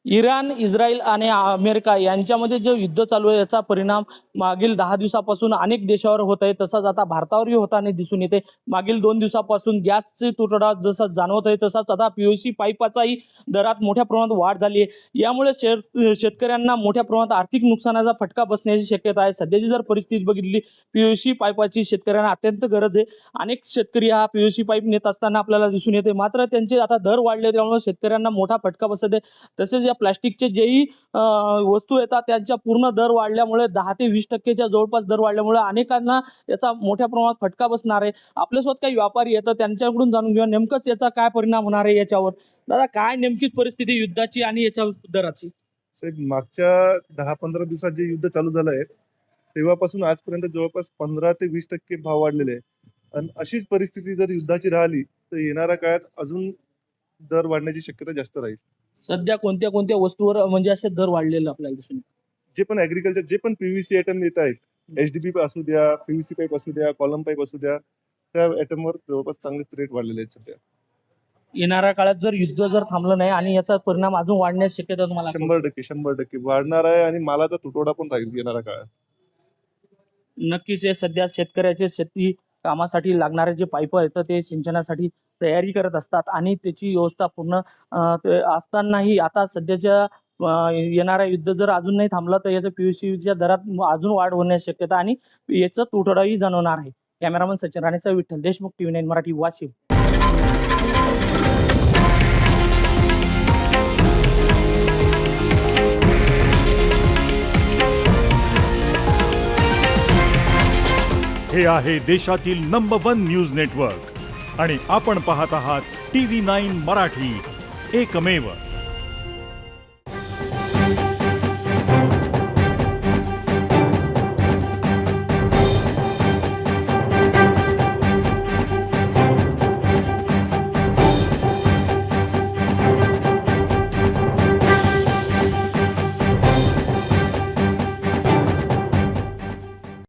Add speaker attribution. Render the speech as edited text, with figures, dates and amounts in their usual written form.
Speaker 1: Iran, Israel आणि America यांच्यामध्ये जे युद्ध चालू आहे याचा परिणाम मागील 10 दिवसापासून अनेक देशावर होत आहे. तसंच आता भारतावरही होताना दिसून येते. मागील 2 दिवसापासून गॅसची तुटवडा जसा जाणवत आहे तसाच आता पीओसी पाईपाचाही दरात मोठ्या प्रमाणात वाढ झाली आहे. यामुळे शेतकऱ्यांना मोठ्या प्रमाणात आर्थिक नुकसानाचा फटका बसण्याची शक्यता आहे. सध्याची जर परिस्थिती बघितली पीओसी पाईपाची शेतकऱ्यांना अत्यंत गरज आहे. अनेक शेतकरी हा पीओसी पाईप नेत असताना आपल्याला दिसून येते. मात्र त्यांचे आता दर वाढले त्यामुळे शेतकऱ्यांना मोठा फटका बसत आहे. तसेच या प्लास्टिकचे जेही वस्तू येतात त्यांच्या पूर्ण दर वाढल्यामुळे 10 ते 20% जवळपास दर वाढल्यामुळे अनेकांना याचा मोठ्या प्रमाणात फटका बसणार आहे. आपल्यासोबत काही व्यापारी येतात त्यांच्याकडून जाणून घेऊया नेमकंच याचा काय परिणाम होणार आहे याच्यावर. दादा काय नेमकीच परिस्थिती युद्धाची आणि याच्या दराची?
Speaker 2: मागच्या 10-15 दिवसात जे युद्ध चालू झालं आहे तेव्हापासून आजपर्यंत जवळपास 15 ते 20% भाव वाढलेले आहे आणि अशीच परिस्थिती जर युद्धाची राहिली तर येणाऱ्या काळात अजून दर वाढण्याची शक्यता जास्त राहील.
Speaker 1: सध्या कोणत्या कोणत्या वस्तूवर म्हणजे असे दर वाढलेले आपल्याला दिसून येतात?
Speaker 2: जे पण ऍग्रिकल्चर जे पण पीव्हीसी आयटम येत आहेत एचडीपी असू द्या, पीव्हीसी पाईप असू द्या, कॉलम पाईप असू द्या, त्या आयटमवर जवळपास चांगलेच रेट वाढलेले आहेत सध्या.
Speaker 1: येणाऱ्या काळात जर युद्ध जर थांबलं नाही आणि याचा परिणाम अजून वाढण्याची शक्यता तुम्हाला असं वाटतं?
Speaker 2: 100% वाढणार आहे आणि मालाचा तुटवडा पण राहील येणाऱ्या काळात.
Speaker 1: नक्कीच हे सध्या शेतकऱ्याचे शेती कामासाठी लागणारे जे पाईप आहेत तर ते सिंचनासाठी तयारी करत असतात आणि त्याची व्यवस्था पूर्ण ते असतानाही आता सध्याच्या येणारा युद्ध जर अजून नाही थांबलं तर याच्या पीयूसीच्या दरात अजून वाढ होण्याची शक्यता आणि याचा तुटवडाही जाणवणार आहे. कॅमेरामन सचिन राणेचा विठ्ठल देशमुख TV9 मराठी वाशिम.
Speaker 3: हे आहे देशातील नंबर 1 न्यूज नेटवर्क आणि आपण पाहत आहात TV9 मराठी, एकमेव.